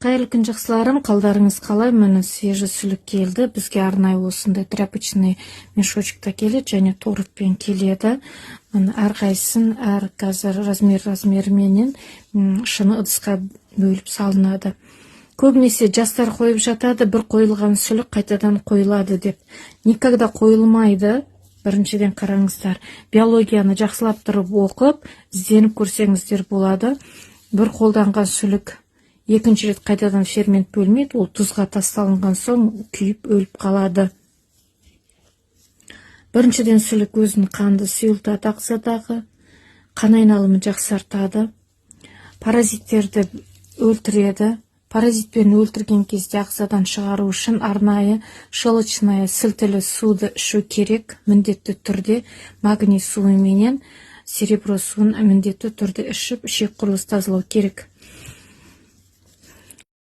Қайырлы күн жақсыларым, қалдарыңыз қалай? Міне свежий сүлік келді. Бізге арнайы осындай тряпочный мешочкта келеді және торытпен келеді. Әрқайсысын әр қазір размерменен шыны ыдысқа бөліп салынады. Көбінесе жастар қойып жатады, бір қойылған сүлік қайтадан қойылады деп. Никогда қойылмайды. Біріншіден қараңыздар. Биологияны жақсылап тұрып оқып, ізденіп көрсеңіздер болады. Бір қолданған сүлік екінші рет қайтадан фермент бөлмейді, ол тұзға тасталынған соң күйіп өліп қалады. Біріншіден сүлік өзінің қанды сұйылтады ағзадағы, қан айналымын жақсартады, паразиттерді өлтіреді. Паразитпен өлтірген кезде ағзадан шығару үшін арнайы шелочное сілтілі суды ішу керек, міндетті түрде магний суы менен серебро суын міндетті түрде ішіп, ішек құрылыс тазалау керек.